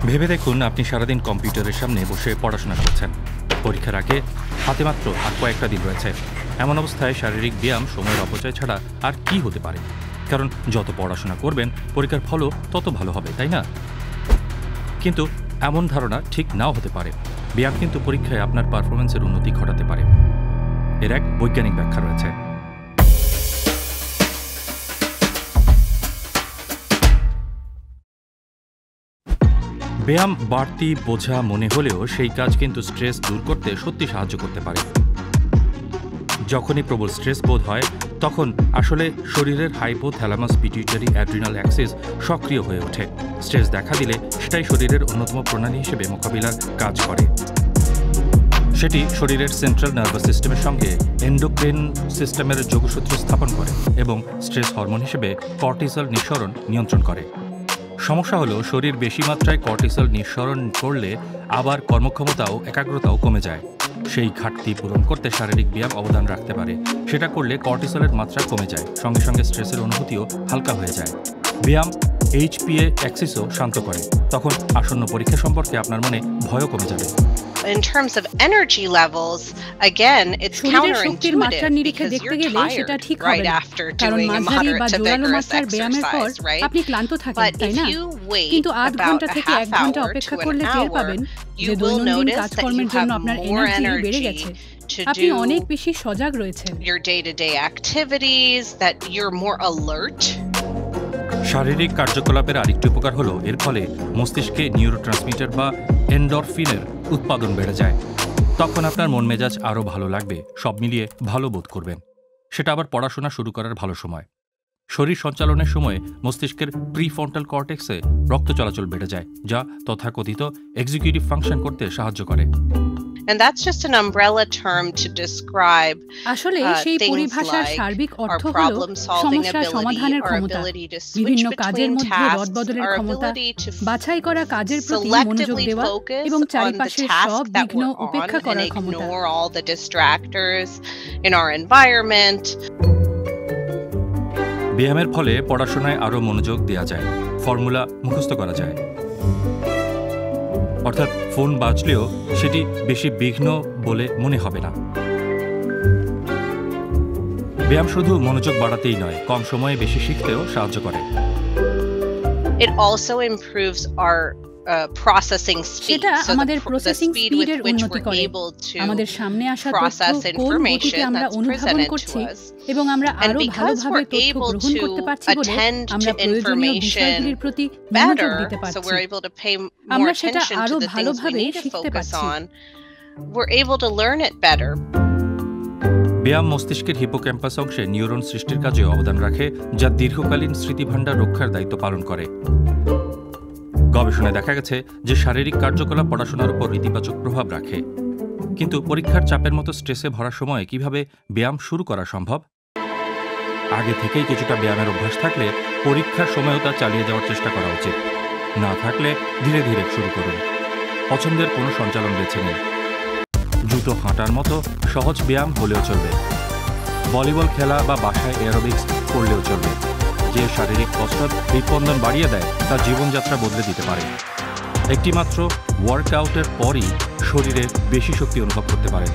ভেবে দেখুন আপনি সারাদিন কম্পিউটারের সামনে বসে পড়াশোনা করছেন। পরীক্ষার আগে হাতে মাত্র আর কয়েকটা দিন রয়েছে। এমন অবস্থায় শারীরিক ব্যায়াম সময়ের অপচয় ছাড়া আর কি হতে পারে? কারণ যত পড়াশোনা করবেন পরীক্ষার ফলও তত ভালো হবে, তাই না? কিন্তু এমন ধারণা ঠিক নাও হতে পারে। ব্যায়াম কিন্তু পরীক্ষায় আপনার পারফরমেন্সের উন্নতি ঘটাতে পারে। এর এক বৈজ্ঞানিক ব্যাখ্যা রয়েছে। ব্যায়াম বাড়তি বোঝা মনে হলেও সেই কাজ কিন্তু স্ট্রেস দূর করতে সত্যি সাহায্য করতে পারে। যখনই প্রবল স্ট্রেস বোধ হয় তখন আসলে শরীরের হাইপোথ্যালামাস পিটিউটারি অ্যাড্রিনাল অ্যাক্সিস সক্রিয় হয়ে ওঠে। স্ট্রেস দেখা দিলে সেটাই শরীরের অন্যতম প্রণালী হিসেবে মোকাবিলার কাজ করে। সেটি শরীরের সেন্ট্রাল নার্ভাস সিস্টেমের সঙ্গে এন্ডোক্রিন সিস্টেমের যোগসূত্র স্থাপন করে এবং স্ট্রেস হরমোন হিসেবে কর্টিসল নিঃসরণ নিয়ন্ত্রণ করে। সমস্যা হলো শরীর বেশি মাত্রায় কর্টিসল নিঃসরণ করলে আবার কর্মক্ষমতাও একাগ্রতাও কমে যায়। সেই ঘাটতি পূরণ করতে শারীরিক ব্যায়াম অবদান রাখতে পারে। সেটা করলে কর্টিসলের মাত্রা কমে যায়, সঙ্গে সঙ্গে স্ট্রেসের অনুভূতিও হালকা হয়ে যায়। ব্যায়াম HPA অ্যাক্সিসও শান্ত করে। তখন আসন্ন পরীক্ষা সম্পর্কে আপনার মনে ভয়ও কমে যাবে। In terms of energy levels, again, it's counterintuitive because you're tired right after doing a moderate to vigorous exercise, right? But if you wait about a half hour to an hour, you will notice that you have more energy to do your day-to-day activities, that you're more alert. শারীরিক কার্যকলাপের আরেকটি উপকার হলো এর ফলে মস্তিষ্কে neurotransmitter বা এন্ডরফিনের উৎপাদন বেড়ে যায়। তখন আপনার মন মেজাজ আরও ভালো লাগবে, সব মিলিয়ে ভালো বোধ করবেন। সেটা আবার পড়াশোনা শুরু করার ভালো সময়। শরীর সঞ্চালনের সময় মস্তিষ্কের প্রিফ্রন্টাল কর্টেক্সে রক্ত চলাচল বেড়ে যায়, যা তথাকথিত এক্সিকিউটিভ ফাংশন করতে সাহায্য করে। And that's just an umbrella term to describe আসলে সেই পরিভাষার সার্বিক অর্থ হলো সমস্যা সমাধানের ক্ষমতা, বিভিন্ন কাজের মধ্যে রদবদলের ক্ষমতা, বাছাই করা কাজের প্রতি মনোযোগ দেওয়া এবং চারিপাশের সব বিঘ্ন উপেক্ষা করার ক্ষমতা। ব্যায়ামের ফলে পড়াশোনায় আরও মনোযোগ দেওয়া যায়, ফর্মুলা মুখস্থ করা যায়। অর্থাৎ ফোন বাজলেও সেটি বেশি বিঘ্ন বলে মনে হবে না। ব্যায়াম শুধু মনোযোগ বাড়াতেই নয়, কম সময়ে বেশি শিখতেও সাহায্য করে। It also improves our processing speed. সেটা আমাদের প্রসেসিং স্পিডের উন্নতি করে। আমাদের সামনে আসা তথ্য কোন গতিতে আমরা অনুধাবন করছি এবং আমরা আরো ভালোভাবে তথ্য গ্রহণ করতে পারছি বলে আমরা প্রয়োজনীয় বিষয়গুলির প্রতি মনোযোগ দিতে পারছি। আমরা সেটা আরো ভালোভাবে শিখতে পারছি। We're able to learn it better. ব্যায়াম মস্তিষ্কের হিপোক্যাম্পাস অংশে নিউরন সৃষ্টির কাজে অবদান রাখে, যা দীর্ঘকালীন স্মৃতিভাণ্ডার রক্ষার দায়িত্ব পালন করে। গবেষণায় দেখা গেছে যে শারীরিক কার্যকলাপ পড়াশোনার উপর ইতিবাচক প্রভাব রাখে। কিন্তু পরীক্ষার চাপের মতো স্ট্রেসে ভরা সময়ে কিভাবে ব্যায়াম শুরু করা সম্ভব? আগে থেকেই কিছুটা ব্যায়ামের অভ্যাস থাকলে পরীক্ষার সময়ও তা চালিয়ে যাওয়ার চেষ্টা করা উচিত। না থাকলে ধীরে ধীরে শুরু করুন। পছন্দের কোনো সঞ্চালন বেছে নিন। দ্রুত হাঁটার মতো সহজ ব্যায়াম হলেও চলবে। ভলিবল খেলা বা বাসায় এরোবিক্স করলেও চলবে। যে শারীরিক কসরত হৃদস্পন্দন বাড়িয়ে দেয় তা জীবনযাত্রা বদলে দিতে পারে। একটি মাত্র ওয়ার্কআউটের পরই শরীরে বেশি শক্তি অনুভব করতে পারে।